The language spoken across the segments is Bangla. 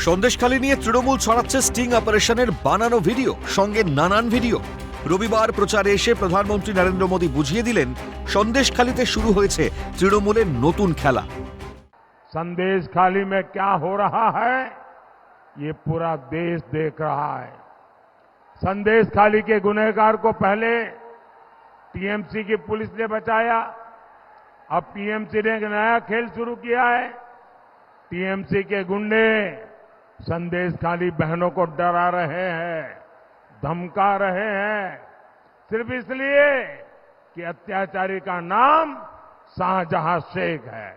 সন্দেশখালী নিয়ে তৃণমূল ছড়াচ্ছে স্টিং অপারেশনের বানানো ভিডিও, সঙ্গে নানান ভিডিও। রবিবার প্রচারে এসে প্রধানমন্ত্রী নরেন্দ্র মোদী বুঝিয়ে দিলেন সন্দেশখালীতে শুরু হয়েছে তৃণমূলের নতুন খেলা। संदेशखाली में क्या हो रहा है ये पूरा देश देख रहा है। संदेशखाली के गुनहगार को पहले टीएमसी की पुलिस ने बचाया, अब टीएमसी ने एक नया खेल शुरू किया है। टीएमसी के गुंडे संदेशखाली बहनों को डरा रहे हैं, धमका रहे हैं, सिर्फ इसलिए कि अत्याचारी का नाम शाहजहां शेख है।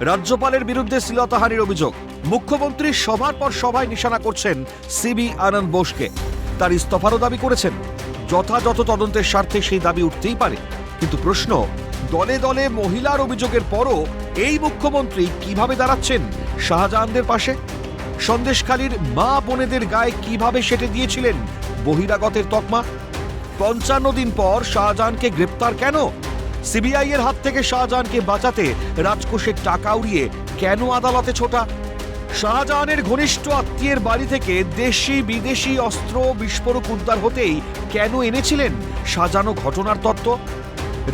রাজ্যপালের বিরুদ্ধে শ্লীলতাহানির অভিযোগ। মুখ্যমন্ত্রী সভার পর সভায় নিশানা করছেন সিবি আনন্দ বোসকে। তার ইস্তফারও দাবি করেছেন। যথাযথ তদন্তের স্বার্থে সেই দাবি উঠতেই পারে, কিন্তু প্রশ্ন, দলে দলে মহিলার অভিযোগের পরও এই মুখ্যমন্ত্রী কিভাবে দাঁড়াচ্ছেন শাহজাহানদের পাশে? সন্দেশখালীর মা বোনেদের গায়ে কিভাবে সেটে দিয়েছিলেন বহিরাগতের তকমা? ৫৫ দিন পর শাহজাহানকে গ্রেপ্তার কেন? সিবিআই এর হাত থেকে শাহজাহানকে বাঁচাতে রাজকোষের টাকা উড়িয়ে কেন আদালতে ছোটা? শাহজাহানের ঘনিষ্ঠ আত্মীয়ের বাড়ি থেকে দেশি বিদেশি অস্ত্র বিস্ফোরক উদ্ধার হতেই কেন এনেছিলেন সাজানো ঘটনার তত্ত্ব?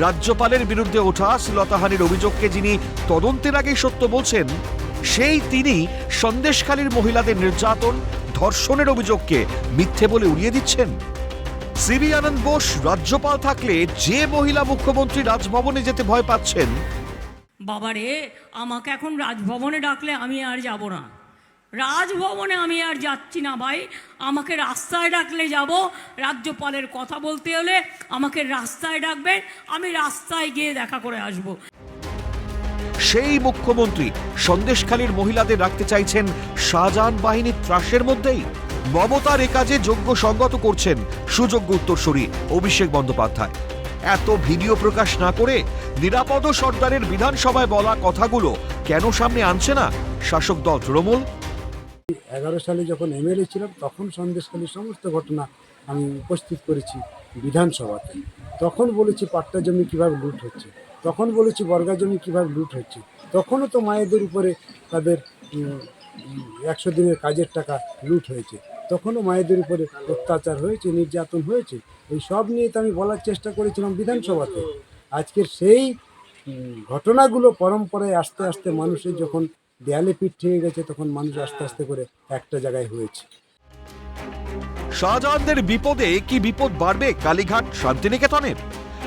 রাজ্যপালের বিরুদ্ধে ওঠা শ্লীলতাহানির অভিযোগকে যিনি তদন্তের আগেই সত্য বলছেন, সেই তিনি সন্দেশখালীর মহিলাদের নির্যাতন ধর্ষণের অভিযোগকে মিথ্যে বলে উড়িয়ে দিচ্ছেন। সিবি আনন্দ বোস রাজ্যপাল থাকলে যে মহিলা মুখ্যমন্ত্রী রাজভবনে যেতে ভয় পাচ্ছেন, বাবারে আমাকে এখন রাজভবনে ডাকলে আমি আর যাব না। রাজভবনে আমি আর যাচ্ছি না ভাই, আমাকে রাস্তায় ডাকলে যাব। রাজ্যপালের কথা বলতে হলে আমাকে রাস্তায় ডাকবেন, আমি রাস্তায় গিয়ে দেখা করে আসব। সেই মুখ্যমন্ত্রী সন্দেশখালীর মহিলাদের রাখতে চাইছেন শাহজাহান বাহিনীর ত্রাসের মধ্যেই। মমতার এ কাজে যোগ্য সঙ্গত করছেন সুযোগ্য উত্তরসূরি অভিষেক বন্দ্যোপাধ্যায়। এত ভিডিও প্রকাশ না করে নিরাপদ সর্দারের বিধানসভায় বলা কথাগুলো কেন সামনে আনছে না শাসক দল তৃণমূল? 11 সালে যখন এমএলএ ছিলাম তখন সন্দেশখালীর সমস্ত ঘটনা আমি উপস্থিত করেছি বিধানসভাতে। তখন বলেছি পাট্টা জমি কীভাবে লুট হচ্ছে, তখন বলেছি বর্গা জমি কীভাবে লুট হচ্ছে। তখনও তো মায়েদের উপরে তাদের 100 দিনের কাজের টাকা লুট হয়েছে, তখনও মায়েদের উপরে অত্যাচার হয়েছে, নির্যাতন হয়েছে। এই সব নিয়ে তো আমি বলার চেষ্টা করেছিলাম বিধানসভাতে। আজকের সেই ঘটনাগুলো পরম্পরায় আস্তে আস্তে মানুষের যখন দেয়ালে পিঠ ঠেকে গেছে, তখন মানুষ আস্তে আস্তে করে একটা জায়গায় হয়েছে। শাহজাহানদের বিপদে কি বিপদ বাড়বে কালীঘাট শান্তিনিকেতনের?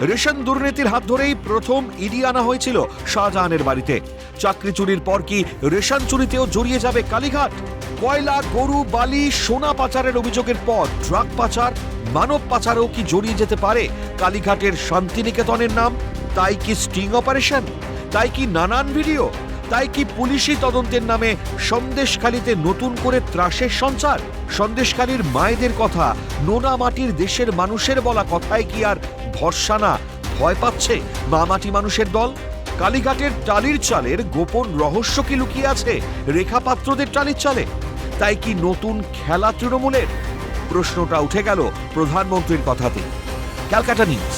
রেশন দুর্নীতির হাত ধরেই প্রথম ইডি আনা হয়েছিল শাহজাহানের বাড়িতে। চাকরি চুরির পর কি রেশন চুরিতেও জড়িয়ে যাবে কালীঘাট? কয়লা, গরু, বালি, সোনা পাচারের অভিযোগের পর ড্রাগ পাচার, মানব পাচারেও কি জড়িয়ে যেতে পারে কালীঘাটের শান্তিনিকেতনের নাম? তাই কি স্টিং অপারেশন? তাই কি নানান ভিডিও? তাই কি পুলিশি তদন্তের নামে সন্দেশখালীতে নতুন করে ত্রাসের সঞ্চার? সন্দেশখালীর মায়েদের কথা, নোনা মাটির দেশের মানুষের বলা কথায় কি আর ভরসা না ভয় পাচ্ছে মা মাটি মানুষের দল? কালীঘাটের টালির চালের গোপন রহস্য কি লুকিয়ে আছে রেখা পাত্রদের টালির চালে? তাই কি নতুন খেলা তৃণমূলের? প্রশ্নটা উঠে গেল প্রধানমন্ত্রীর কথাতে। ক্যালকাটা নিউজ।